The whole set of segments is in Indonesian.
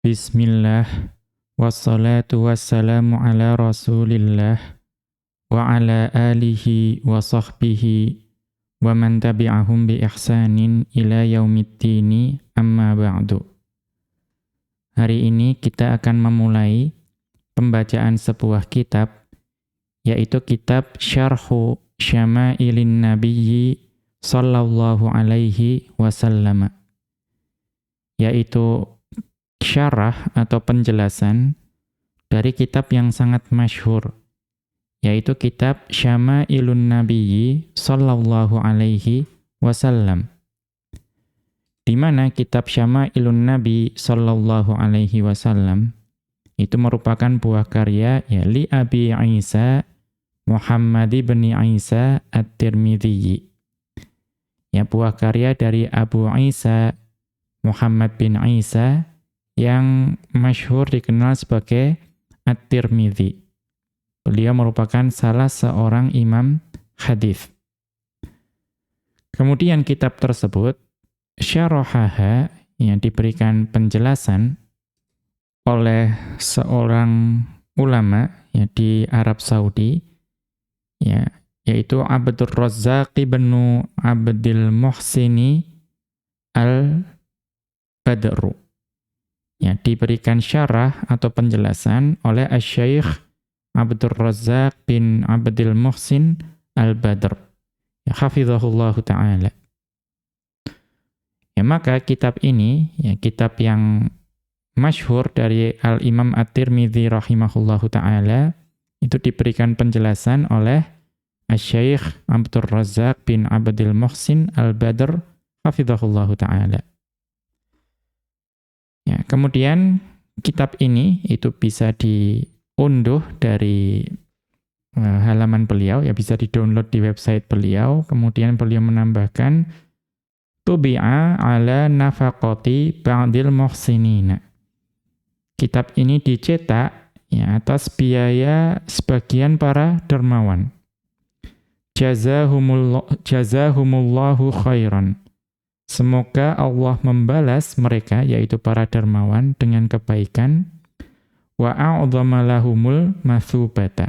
Bismillah, wassalatu wassalamu ala rasulillah, wa ala alihi wa sahbihi, wa man tabi'ahum bi ihsanin ila yaumiddini amma ba'du. Hari ini kita akan memulai pembacaan sebuah kitab, yaitu kitab Syarhu Syama'ilin Nabiyyi sallallahu alaihi wasallam, yaitu syarah atau penjelasan dari kitab yang sangat masyhur, yaitu kitab Syama'ilun Nabiyyi sallallahu alaihi wasallam. Di mana kitab Syama'ilun Nabi sallallahu alaihi wasallam itu merupakan buah karya li Abi Isa Muhammad ibn Isa At-Tirmidzi. Ya, buah karya dari Abu Isa Muhammad bin Isa yang masyhur dikenal sebagai At-Tirmidzi. Beliau merupakan salah seorang imam hadis. Kemudian kitab tersebut syarahaha, yang diberikan penjelasan oleh seorang ulama di Arab Saudi, yaitu Abdur Razzaq bin Abdul Muhsini Al-Badru. Diberikan syarah atau penjelasan oleh Asy-Syaikh Abdur Razzaq bin Abdul Muhsin Al-Badr. Hafizahullahu ta'ala. Maka kitab ini, kitab yang masyhur dari Al-Imam At-Tirmidzi rahimahullahu ta'ala, itu diberikan penjelasan oleh Asy-Syaikh Abdur Razzaq bin Abdul Muhsin Al-Badr, hafizahullahu ta'ala. Kemudian kitab ini itu bisa diunduh dari halaman beliau, bisa di-download di website beliau. Kemudian beliau menambahkan tubi'a ala nafaqati ba'dil muhsinina. Kitab ini dicetak atas biaya sebagian para dermawan. Jazahumullahu khairan. Semoga Allah membalas mereka, yaitu para dermawan, dengan kebaikan. Wa a'udhama lahumul mathubata.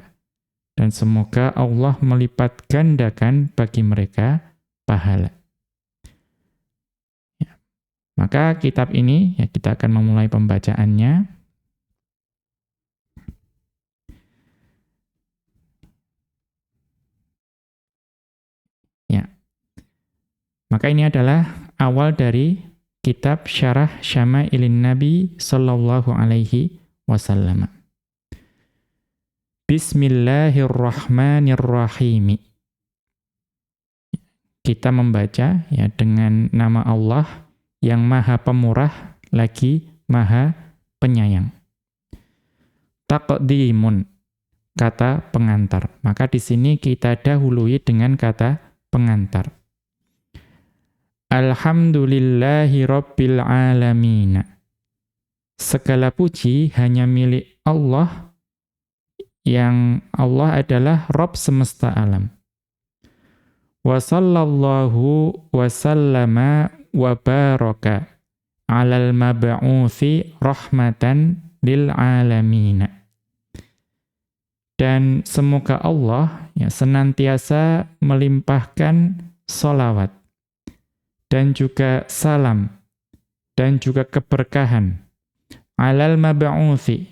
Dan semoga Allah melipat gandakan bagi mereka pahala. Maka kitab ini, kita akan memulai pembacaannya. Maka ini adalah awal dari kitab Syarah Syama'ilin Nabi sallallahu alaihi wasallam. Bismillahirrahmanirrahim. Kita membaca dengan nama Allah yang Maha Pemurah lagi Maha Penyayang. Taqdimun, kata pengantar. Maka di sini kita dahului dengan kata pengantar. Alhamdulillahi Rabbil Alamin. Segala puji hanya milik Allah, yang Allah adalah Rabb semesta alam. Wa sallallahu wa sallama wa baraka alal mab'uthi rahmatan lil alamin. Dan semoga Allah senantiasa melimpahkan salawat dan juga salam, dan juga keberkahan, alal mab'uthi,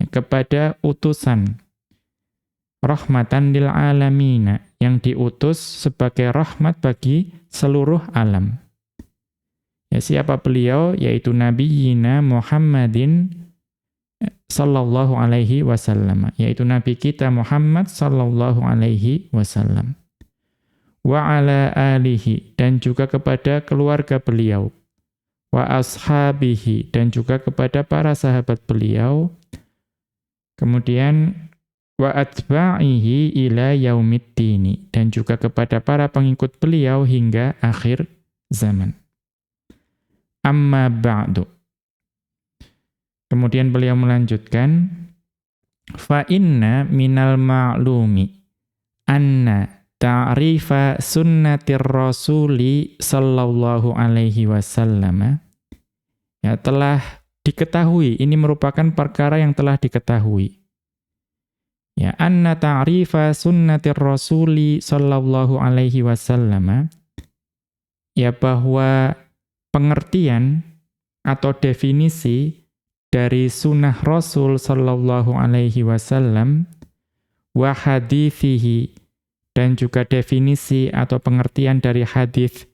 kepada utusan, rahmatan lil alamina, yang diutus sebagai rahmat bagi seluruh alam. Siapa beliau? Yaitu Nabiyina Muhammadin sallallahu alaihi wasallam, yaitu Nabi kita Muhammad sallallahu alaihi wasallam. Wa ala alihi, dan juga kepada keluarga beliau, wa ashabihi, dan juga kepada para sahabat beliau, kemudian wa atba'ihi ila yaumiddini, dan juga kepada para pengikut beliau hingga akhir zaman. Amma ba'du. Kemudian beliau melanjutkan, fa inna minal ma'lumi anna ta'rifa sunnatir rasuli sallallahu alaihi wasallam, telah diketahui, ini merupakan perkara yang telah diketahui. Ya, anna ta'rifa sunnatir rasuli sallallahu alaihi wasallam, ya bahwa pengertian atau definisi dari sunnah Rasul sallallahu alaihi wasallam wa hadithihi, dan juga definisi atau pengertian dari hadis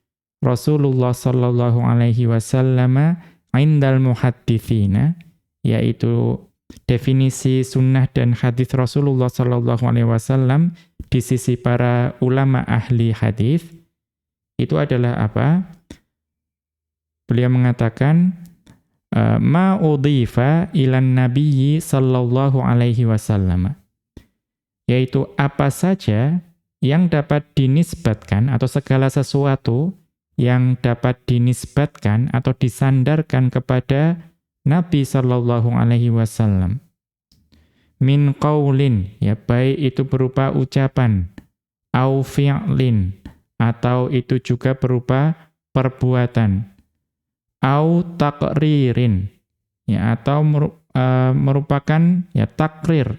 Rasulullah sallallahu alaihi wasallam indal muhadditsina, yaitu definisi sunnah dan hadis Rasulullah sallallahu alaihi wasallam di sisi para ulama ahli hadis, itu adalah apa? Beliau mengatakan ma udhifa ilan nabiyyi sallallahu alaihi wasallam, yaitu apa saja yang dapat dinisbatkan atau segala sesuatu yang dapat dinisbatkan atau disandarkan kepada Nabi sallallahu alaihi wasallam. Min qaulin, ya baik itu berupa ucapan, au fi'lin, atau itu juga berupa perbuatan, au taqririn, ya atau merupakan ya takrir,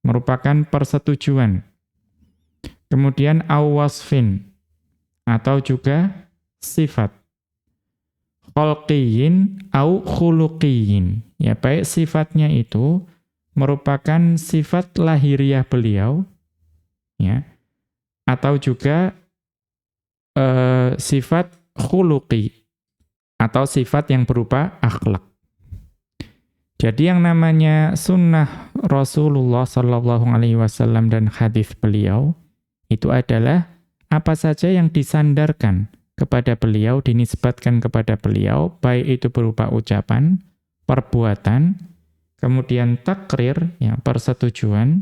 merupakan persetujuan. Kemudian au wasfin, atau juga sifat. Khalqiyin au khuluqiyin, ya baik sifatnya itu merupakan sifat lahiriah beliau, ya, atau juga sifat khuluqi, atau sifat yang berupa akhlak. Jadi yang namanya sunnah Rasulullah sallallahu alaihi wasallam dan hadis beliau itu adalah apa saja yang disandarkan kepada beliau, dinisbatkan kepada beliau, baik itu berupa ucapan, perbuatan, kemudian takrir, ya, persetujuan,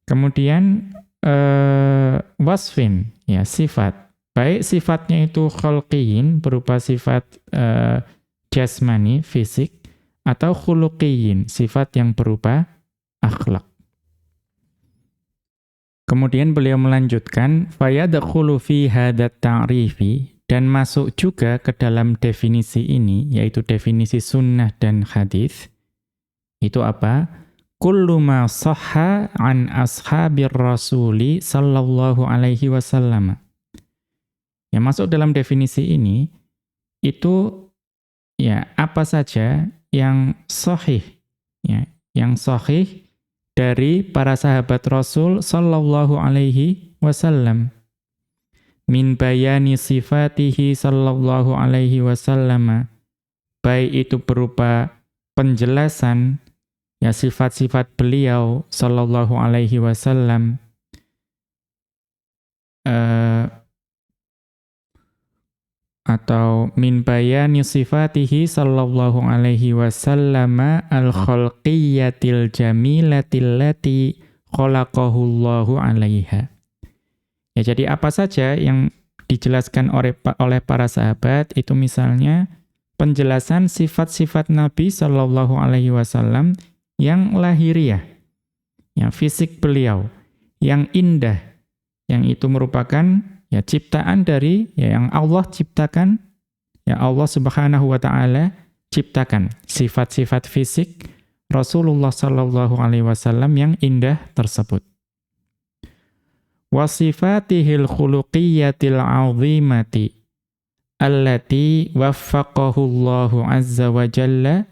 kemudian wasfin, ya, sifat. Baik sifatnya itu khalqiyin, berupa sifat jasmani, fisik, atau khuluqiyin, sifat yang berupa akhlak. Kemudian beliau melanjutkan, fayadkhulu fi hadat ta'rifi, dan masuk juga ke dalam definisi ini, yaitu definisi sunnah dan hadis. Itu apa? Kullu ma sahha an ashabir rasuli sallallahu alaihi wasallam. Yang masuk dalam definisi ini, itu ya apa saja yang sahih, ya, yang sahih dari para sahabat Rasul sallallahu alaihi wasallam. Min bayani sifatihi sallallahu alaihi wasallam, baik itu berupa penjelasan ya sifat-sifat beliau sallallahu alaihi wasallam, atau min bayani sifatihi sallallahu alaihi wasallam al-khalqiyatil jamilatil lati khalaqahullahu alaiha. Ya, jadi apa saja yang dijelaskan oleh para sahabat itu misalnya penjelasan sifat-sifat Nabi sallallahu alaihi wasallam yang lahiriah, yang fisik beliau, yang indah, yang itu merupakan ya ciptaan dari ya yang Allah ciptakan, ya Allah Subhanahu wa taala ciptakan sifat-sifat fisik Rasulullah sallallahu alaihi wasallam yang indah tersebut. Wa sifatihil khuluqiyatil 'azimati allati waffaqahu Allahu azza wa jalla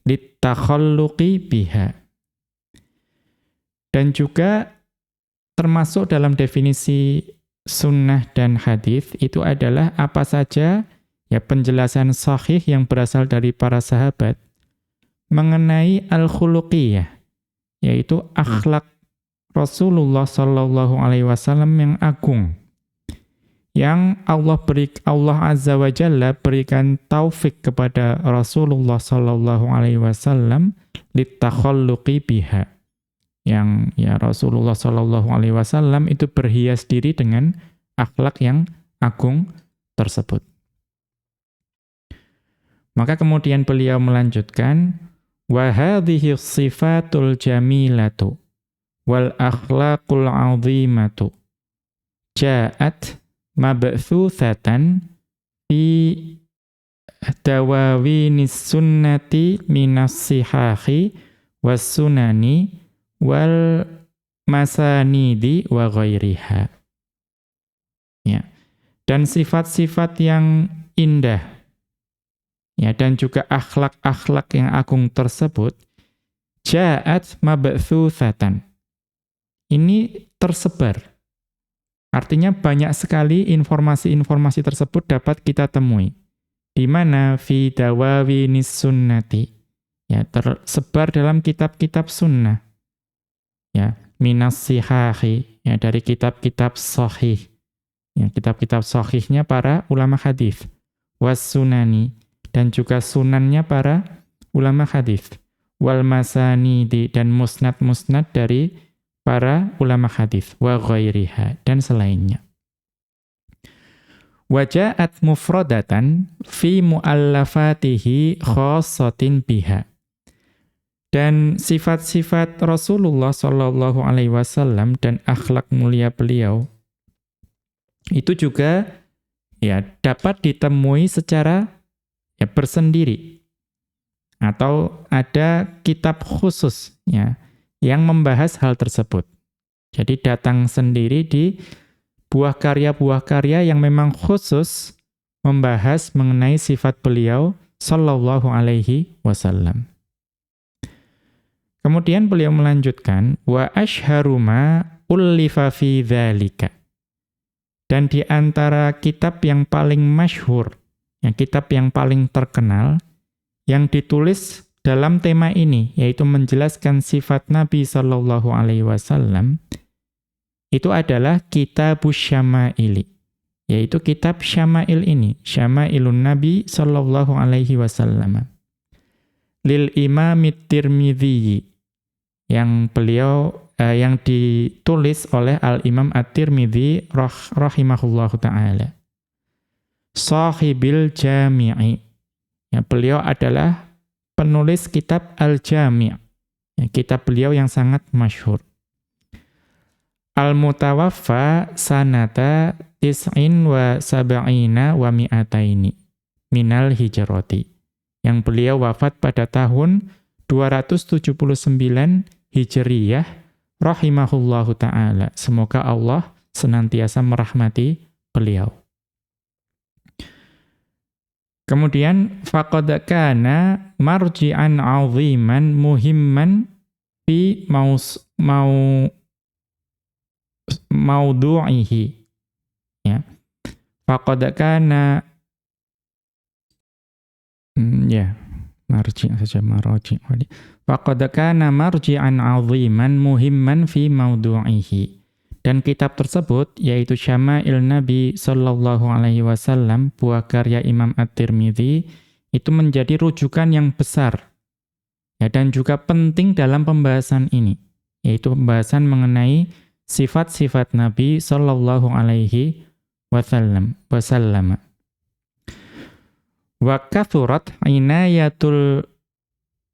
litakhalluqi biha. Dan juga termasuk dalam definisi sunnah dan hadis itu adalah apa saja ya penjelasan sahih yang berasal dari para sahabat mengenai al-khuluqiyah, yaitu akhlak Rasulullah sallallahu alaihi wasallam yang agung, yang Allah azza wa jalla berikan taufik kepada Rasulullah sallallahu alaihi wasallam litakhalluqi biha, yang ya Rasulullah sallallahu alaihi wasallam itu berhias diri dengan akhlak yang agung tersebut. Maka kemudian beliau melanjutkan, wa hadhihi sifatul jamilatu wal akhlaqul 'azimatu ja'at mabthutsatan fi dawawinis sunnati minas sihahi was sunani wal masanidi wa ghairiha. Ya. Dan sifat-sifat yang indah, ya, dan juga akhlak-akhlak yang agung tersebut, ja'at mab'tsutsatan. Ini tersebar. Artinya banyak sekali informasi-informasi tersebut dapat kita temui. Di mana fi dawawinis sunnati. Ya, tersebar dalam kitab-kitab sunnah. Ya, minas sihahi, ya, dari kitab-kitab sahih. Ya, kitab-kitab sahihnya para ulama hadis, was sunani, dan juga sunannya para ulama hadis, wal masanidi, dan musnad-musnad dari para ulama hadis, wa ghairiha, dan selainnya. Waja'at mufradatan fi mu'allafatihi khassatin biha. Dan sifat-sifat Rasulullah sallallahu alaihi wasallam dan akhlak mulia beliau itu juga, ya, dapat ditemui secara, ya, bersendiri, atau ada kitab khusus, ya, yang membahas hal tersebut. Jadi datang sendiri di buah karya yang memang khusus membahas mengenai sifat beliau sallallahu alaihi wasallam. Kemudian beliau melanjutkan, wa asyharu ma ullifa fi dzalika. Dan di antara kitab yang paling masyhur, ya, kitab yang paling terkenal, yang ditulis dalam tema ini, yaitu menjelaskan sifat Nabi Sallallahu Alaihi Wasallam, itu adalah Kitabus Syama'ili, yaitu kitab Syama'il ini, Syama'ilun Nabi Sallallahu Alaihi Wasallam. Lil Imamit Tirmidzi, yang yang ditulis oleh Al-Imam At-Tirmidzi rahimahullahu ta'ala. Sahibil Jami'i. Ya, beliau adalah penulis kitab Al-Jami'. Ya, kitab beliau yang sangat masyhur. Al-Mutawaffa sanata tis'in wa sab'ina wa mi'ataini minal hijrati. Yang beliau wafat pada tahun 279 Hijriyah, rahimahullahu ta'ala. Semoga Allah senantiasa merahmati beliau. Kemudian, faqad kana marji'an 'aziman muhimman fi maudu'ihi. Ya. Faqad kana marji' saja marji'. Faqad kana marji'an 'aziman muhimman fi maudu'ihi. Dan kitab tersebut, yaitu Syama'il Nabi Sallallahu Alaihi Wasallam, buah karya Imam At-Tirmidzi, itu menjadi rujukan yang besar, ya, dan juga penting dalam pembahasan ini, yaitu pembahasan mengenai sifat-sifat Nabi Sallallahu Alaihi Wasallam. Wa kathurat inayatul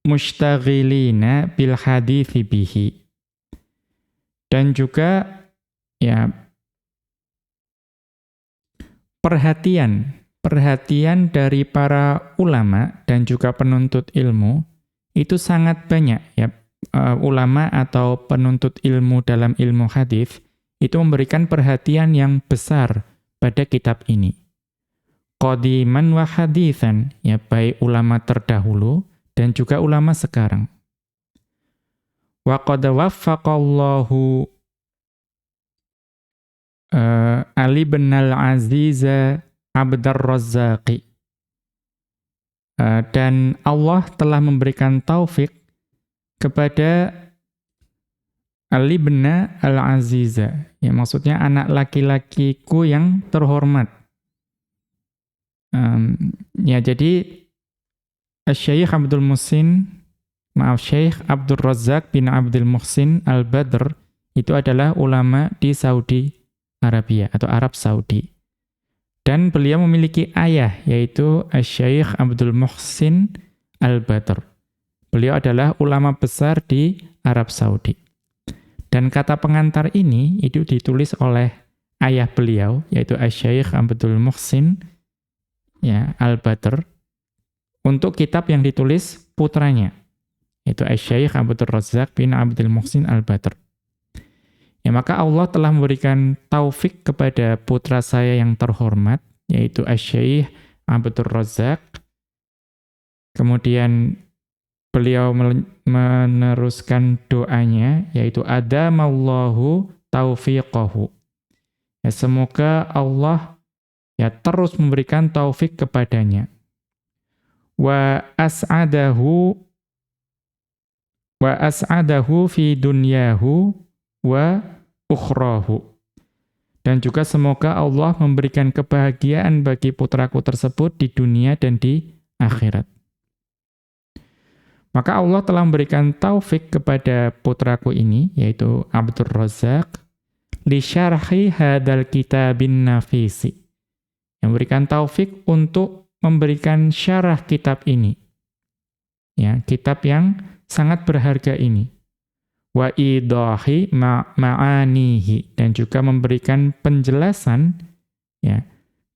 mushtaghilina bil hadithi bihi. Dan juga, ya, perhatian dari para ulama dan juga penuntut ilmu itu sangat banyak, ya. Ulama atau penuntut ilmu dalam ilmu hadis itu memberikan perhatian yang besar pada kitab ini. Qadiman wa haditsan, ya, baik ulama terdahulu dan juga ulama sekarang. Wa qad waffaqallahu Ali bin al-Aziz Abdur Razzaqi. Dan Allah telah memberikan taufik kepada Ali bin al-Aziz, ya, maksudnya anak laki-lakiku yang terhormat. Ya, jadi Syekh Abdul Razzaq bin Abdul Muhsin Al-Badr itu adalah ulama di Saudi Arabia atau Arab Saudi. Dan beliau memiliki ayah, yaitu Syekh Abdul Muhsin Al-Badr. Beliau adalah ulama besar di Arab Saudi. Dan kata pengantar ini itu ditulis oleh ayah beliau, yaitu Syekh Abdul Muhsin, ya, Al-Badr. untuk kitab yang ditulis putranya, yaitu Asy-Syaikh Abdur Razzaq bin Abdul Muhsin Al-Badr. Ya, maka Allah telah memberikan taufik kepada putra saya yang terhormat, yaitu Asy-Syaikh Abdur Razzaq. Kemudian beliau meneruskan doanya, yaitu adamallahu taufiqahu. Ya, semoga Allah ya terus memberikan taufik kepadanya. Wa as'adahu fi dunyahu wa ukhrahu. Dan juga semoga Allah memberikan kebahagiaan bagi putraku tersebut di dunia dan di akhirat. Maka Allah telah memberikan taufik kepada putraku ini, yaitu Abdur Razzaq, li syarhi hadzal kitabin nafisi. Yang memberikan taufik untuk memberikan syarah kitab ini. Ya, kitab yang sangat berharga ini. Wa idahi ma'anihi, dan juga memberikan penjelasan ya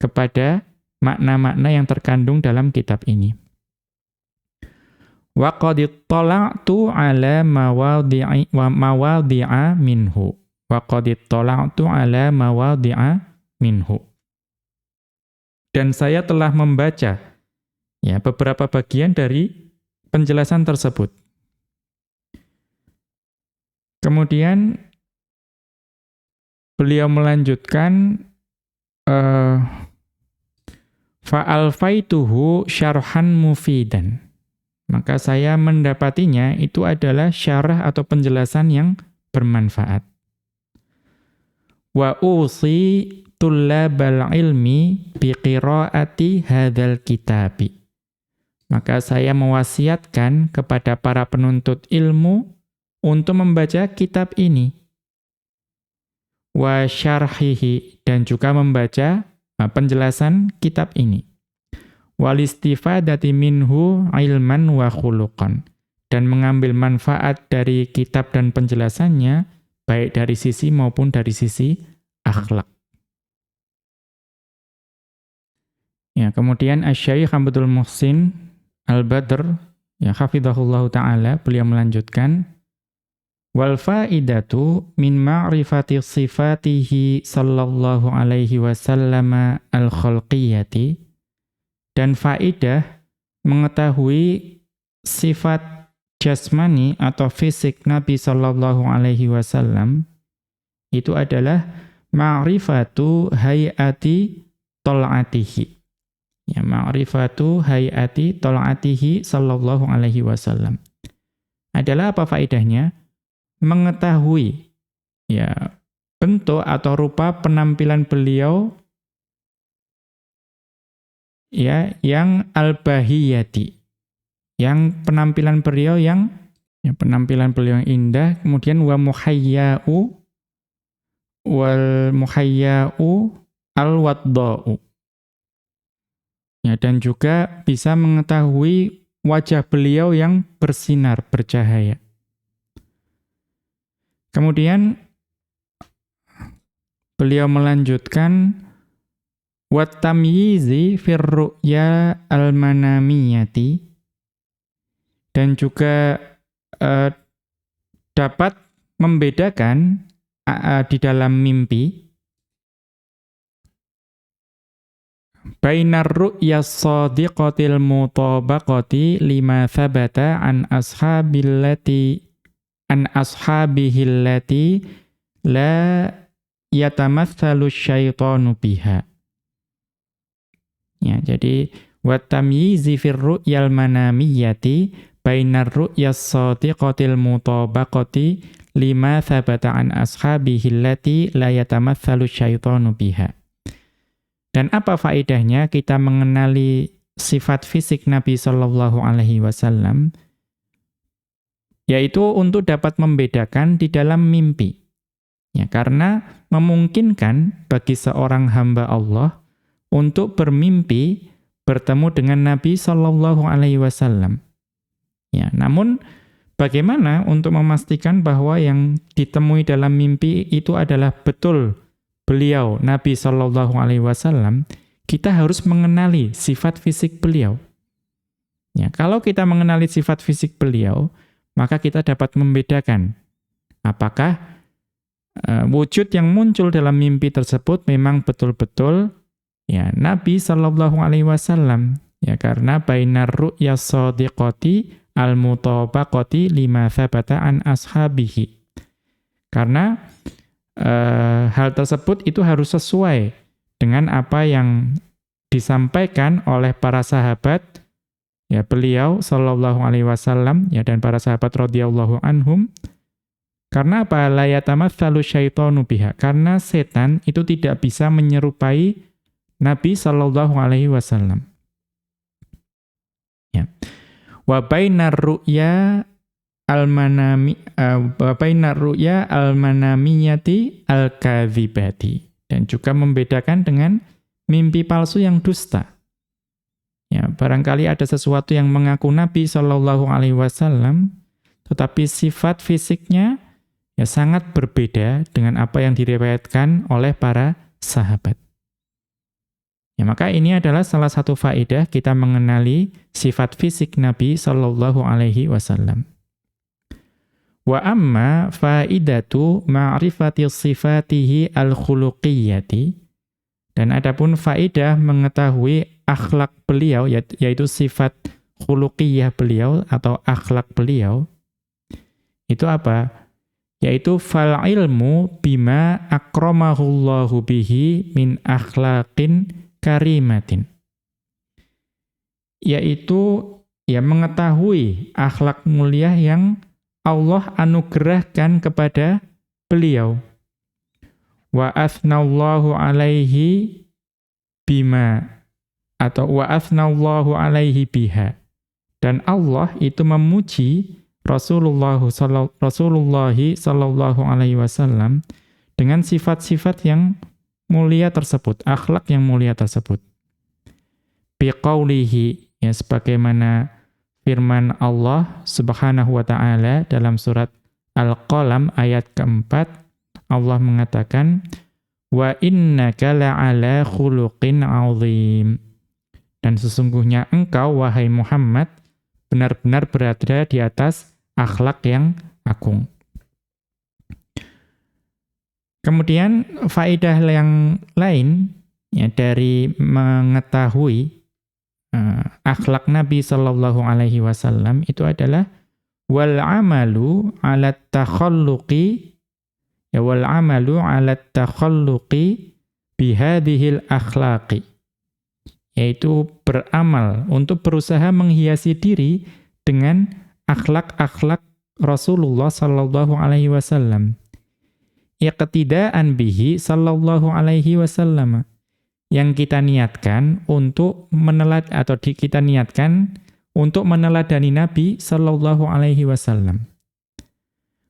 kepada makna-makna yang terkandung dalam kitab ini. Wa qad ittala'tu 'ala mawadhi'a minhu. Wa qad ittala'tu 'ala mawadhi'a minhu. Dan saya telah membaca ya beberapa bagian dari penjelasan tersebut. Kemudian beliau melanjutkan fa'alfaituhu syarhan mufidan. Maka saya mendapatinya itu adalah syarah atau penjelasan yang bermanfaat. Wa usi tullabal ilmi biqiraati hadzal kitabi. Maka saya mewasiatkan kepada para penuntut ilmu untuk membaca kitab ini. Wa syarhihi, dan juga membaca penjelasan kitab ini. Wal istifadati minhu ilman wa khuluqan, dan mengambil manfaat dari kitab dan penjelasannya baik dari sisi maupun dari sisi akhlak. Ya, kemudian Asy-Syaikh Abdul Muhsin Al-Badr ya hafizahullahu taala, beliau melanjutkan wal faidatu min ma'rifati sifatihi sallallahu alaihi wasallam al-khalqiyati, dan faidah mengetahui sifat jasmani atau fisik Nabi sallallahu alaihi wasallam itu adalah ma'rifatu hayati tol'atihi. Ya, ma'rifatu hayati tol'atihi sallallahu alaihi wasallam. Adalah apa faidahnya? Mengetahui ya bentuk atau rupa penampilan beliau ya yang al-bahiyati, yang penampilan beliau yang indah. Kemudian wa muhayya'u wal muhayya'u al-wadda'u. Ya, dan juga bisa mengetahui wajah beliau yang bersinar, bercahaya. Kemudian beliau melanjutkan wat tamyizi fir ru'ya al-manamiyati, dan juga dapat membedakan di dalam mimpi bainar ru'ya as-sadiqatil mutabaqati lima thabata an ashabihillati la yatamatsalu syaitanu biha. Ya, jadi wa tamyizi fir ru'yal manamiyati bainar ru'yas sadiqatil mutabaqati lima thabata an ashabihillati la yatamatsalu syaitanu biha. Dan apa faedahnya kita mengenali sifat fisik Nabi sallallahu alaihi wasallam? Yaitu untuk dapat membedakan di dalam mimpi. Ya, karena memungkinkan bagi seorang hamba Allah untuk bermimpi bertemu dengan Nabi sallallahu alaihi wasallam. Ya, namun bagaimana untuk memastikan bahwa yang ditemui dalam mimpi itu adalah betul beliau Nabi sallallahu alaihi wasallam? Kita harus mengenali sifat fisik beliau. Ya, kalau kita mengenali sifat fisik beliau, maka kita dapat membedakan apakah wujud yang muncul dalam mimpi tersebut memang betul-betul ya Nabi sallallahu alaihi wasallam. Ya, karena bainar ru'ya shadiqati al-mutabaqati lima thabata an ashabihi. Karena hal tersebut itu harus sesuai dengan apa yang disampaikan oleh para sahabat ya beliau sallallahu alaihi wasallam ya dan para sahabat radhiyallahu anhum. Karena apa? La yatamatsalu syaitanu biha. Karena setan itu tidak bisa menyerupai Nabi sallallahu alaihi wasallam. Ya. Wa bainar ru'ya al-manami wa bainar ru'ya al-manamiyati al-kadzibati. Dan juga membedakan dengan mimpi palsu yang dusta. Ya, barangkali ada sesuatu yang mengaku Nabi sallallahu alaihi wasallam tetapi sifat fisiknya ya sangat berbeda dengan apa yang diriwayatkan oleh para sahabat. Ya, maka ini adalah salah satu faedah kita mengenali sifat fisik Nabi sallallahu alaihi wasallam. Wa amma faidatu ma'rifati sifatihi al-khuluqiyyati, dan adapun faedah mengetahui akhlak beliau yaitu sifat khuluqiyah beliau atau akhlak beliau, itu apa? Yaitu fal ilmu bima akramahullahu bihi min akhlaqin karimatin. Yaitu ya mengetahui akhlak mulia yang Allah anugerahkan kepada beliau. Wa athnallahu alaihi bima atau wa athnallahu alaihi biha. Dan Allah itu memuji Rasulullah sallallahu alaihi wasallam dengan sifat-sifat yang mulia tersebut, akhlak yang mulia tersebut. Biqaulihi, ya sebagaimana firman Allah Subhanahu wa taala dalam surat Al-Qalam ayat keempat, Allah mengatakan wa innaka la'ala khuluqin 'azim. Dan sesungguhnya engkau wahai Muhammad benar-benar berada di atas akhlak yang agung. Kemudian faedah yang lain ya dari mengetahui akhlak Nabi sallallahu alaihi wasallam itu adalah wal amalu 'ala takhalluqi ya wal amalu 'ala takhalluqi bihadhil akhlaqi, yaitu beramal untuk berusaha menghiasi diri dengan akhlak-akhlak Rasulullah sallallahu alaihi wasallam. Iqtidaan bihi sallallahu alaihi wasallam, yang kita niatkan untuk kita niatkan untuk meneladani Nabi sallallahu alaihi wasallam.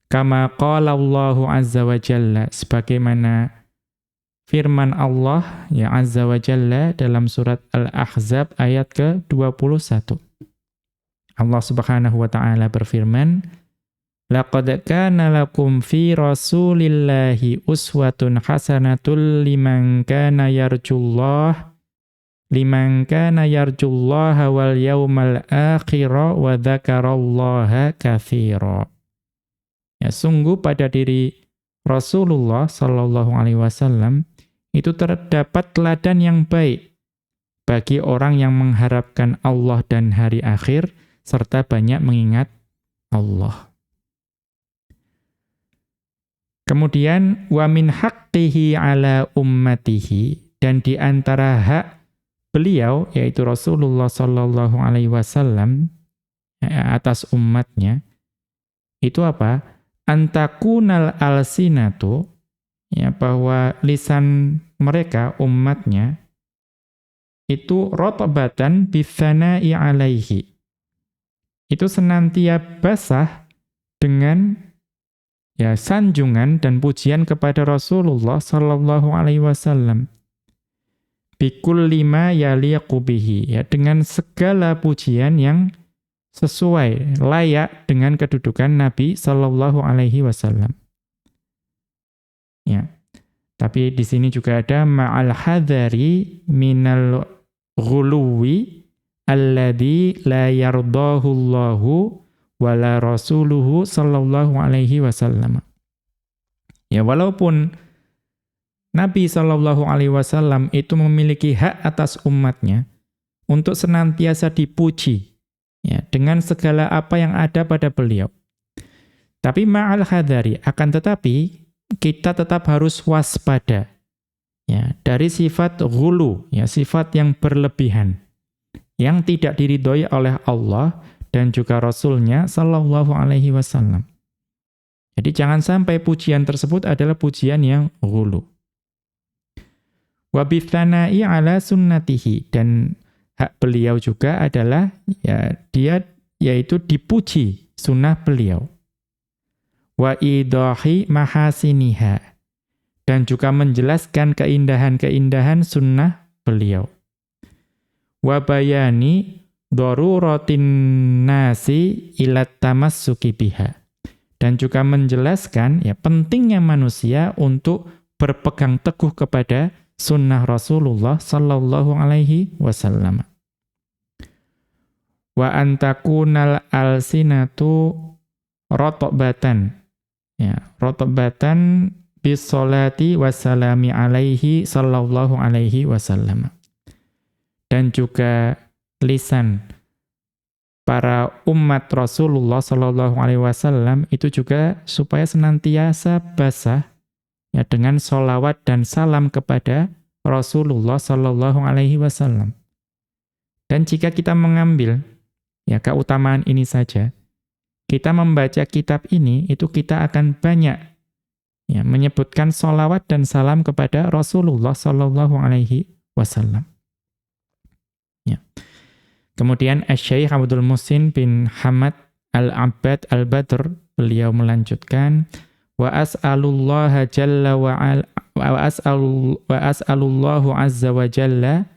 Kama qala Allahu azza wa jalla, sebagaimana firman Allah ya azza wa jalla dalam surat Al-Ahzab ayat ke-21. Allah Subhanahu wa taala berfirman, laqad kana lakum fi Rasulillahi uswatun hasanatul liman kana yarjullaha wal yawmal akhira wa dzakarallaha katsira. Ya, sungguh pada diri Rasulullah sallallahu alaihi wasallam itu terdapat teladan yang baik bagi orang yang mengharapkan Allah dan hari akhir serta banyak mengingat Allah. Kemudian wa min haqqihi ala ummatihi, dan di antara hak beliau yaitu Rasulullah sallallahu alaihi wasallam atas umatnya itu apa? Antakunal alsinatu, ya bahwa lisan mereka umatnya itu rotbatan bitsana'i alaihi, itu senantiasa basah dengan ya sanjungan dan pujian kepada Rasulullah sallallahu alaihi wasallam. Bikulli ma yaliqu bihi, ya dengan segala pujian yang sesuai, layak dengan kedudukan Nabi sallallahu alaihi wasallam. Ya. Tapi di sini juga ada ma'al hadari minal ghuluwi alladzi la yardahu Allahu wala rasuluhu sallallahu alaihi wasallam. Ya, walaupun Nabi sallallahu alaihi wasallam itu memiliki hak atas umatnya untuk senantiasa dipuji, ya, dengan segala apa yang ada pada beliau. Tapi ma'al hadari, akan tetapi kita tetap harus waspada, ya, dari sifat ghulu, ya, sifat yang berlebihan, yang tidak diridhoi oleh Allah dan juga Rasul-Nya sallallahu alaihi wasallam. Jadi jangan sampai pujian tersebut adalah pujian yang ghulu. Wa bitsana'i ala sunnatihi, dan hak beliau juga adalah, ya, dia yaitu dipuji sunnah beliau. Wa idahi mahasiniha, dan juga menjelaskan keindahan-keindahan sunnah beliau. Wa bayani daruratin nasi ila tamassuki biha, dan juga menjelaskan, ya, pentingnya manusia untuk berpegang teguh kepada sunnah Rasulullah sallallahu alaihi wasallam. Wa antakunal alsinatu rotobatan, ya, rotobatan bisolati wassalami alaihi sallallahu alaihi wasallam. Dan juga lisan para umat Rasulullah sallallahu alaihi wasallam itu juga supaya senantiasa basah, ya, dengan sholawat dan salam kepada Rasulullah sallallahu alaihi wasallam. Dan jika kita mengambil, ya, keutamaan ini saja, kita membaca kitab ini itu kita akan banyak, ya, menyebutkan sholawat dan salam kepada Rasulullah sallallahu alaihi wasallam. Ya. Kemudian Asy-Syaikh Abdul Muhsin bin Hamad Al-Abbad Al-Badr, beliau melanjutkan, wa as'alullaha jalla wa as'alullahu azza wa jalla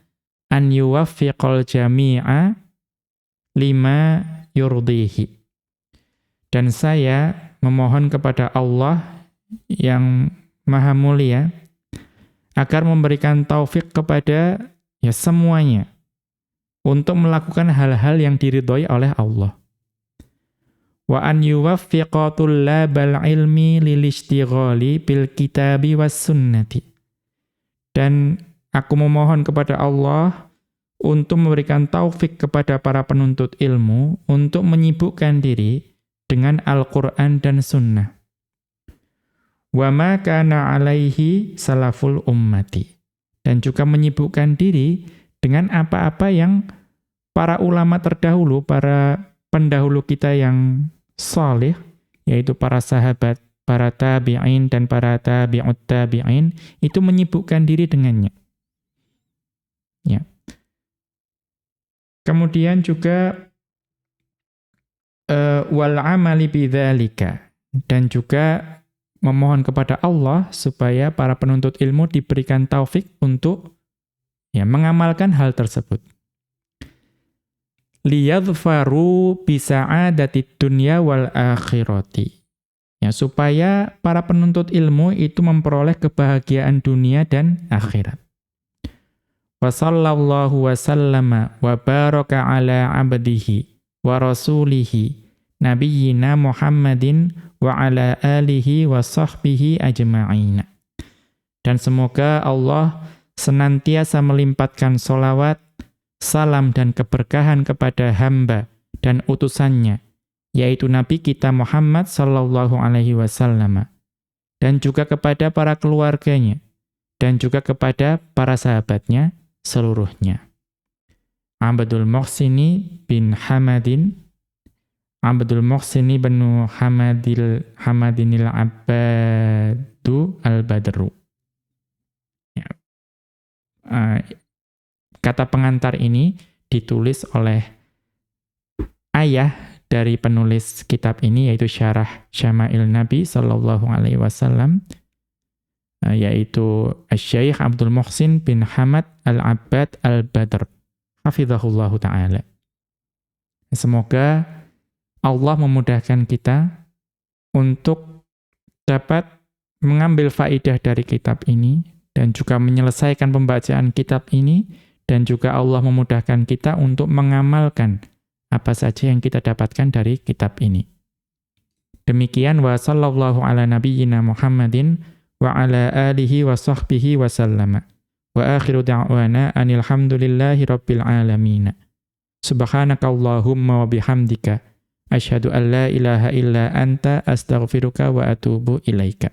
an yuwaffiqal jami'a lima yurdihi. Dan saya memohon kepada Allah yang Maha Mulia agar memberikan taufik kepada, ya, semuanya untuk melakukan hal-hal yang diridhoi oleh Allah. Wa an yuwaffiqa tullabal ilmi lil ishtighali bil kitabi was sunnati. Dan aku memohon kepada Allah untuk memberikan taufik kepada para penuntut ilmu untuk menyibukkan diri dengan Al-Qur'an dan sunnah. Wa ma kana alaihi salaful ummati. Dan juga menyibukkan diri dengan apa-apa yang para ulama terdahulu, para pendahulu kita yang saleh, yaitu para sahabat, para tabi'in dan para tabi'ut tabi'in, itu menyibukkan diri dengannya. Ya. Kemudian juga wal amali bidzalika, dan juga memohon kepada Allah supaya para penuntut ilmu diberikan taufik untuk, ya, mengamalkan hal tersebut. Liyadhfaru bisa'adatid dunya wal akhirati. Ya, supaya para penuntut ilmu itu memperoleh kebahagiaan dunia dan akhirat. Wa sallallahu wa sallama wa baraka ala abdihi wa rasulihi nabiyyina Muhammadin wa ala alihi wa sahbihi ajma'in. Dan semoga Allah senantiasa melimpahkan sholawat, salam dan keberkahan kepada hamba dan utusannya, yaitu Nabi kita Muhammad sallallahu alaihi wasallam, dan juga kepada para keluarganya, dan juga kepada para sahabatnya seluruhnya. Abdul Muhsini bin Hamadin, Abdul Muhsini bin Hamadinil Abbadu Al-Badru. Kata pengantar ini ditulis oleh ayah dari penulis kitab ini, yaitu Syarah Syama'il Nabi sallallahu alaihi wasallam, yaitu Asy-Syaikh Abdul Muhsin bin Hamad Al-Abbad Al-Badr, hafizahullahu ta'ala. Semoga Allah memudahkan kita untuk dapat mengambil faidah dari kitab ini, dan juga menyelesaikan pembacaan kitab ini, dan juga Allah memudahkan kita untuk mengamalkan apa saja yang kita dapatkan dari kitab ini. Demikian wa sallallahu ala nabiyyina Muhammadin wa ala alihi wa sahbihi wa sallama. Wa akhiru da'wana anil hamdulillahi rabbil alamin. Subhanakallahumma wa bihamdika asyhadu an la ilaha illa anta astaghfiruka wa atubu ilaika.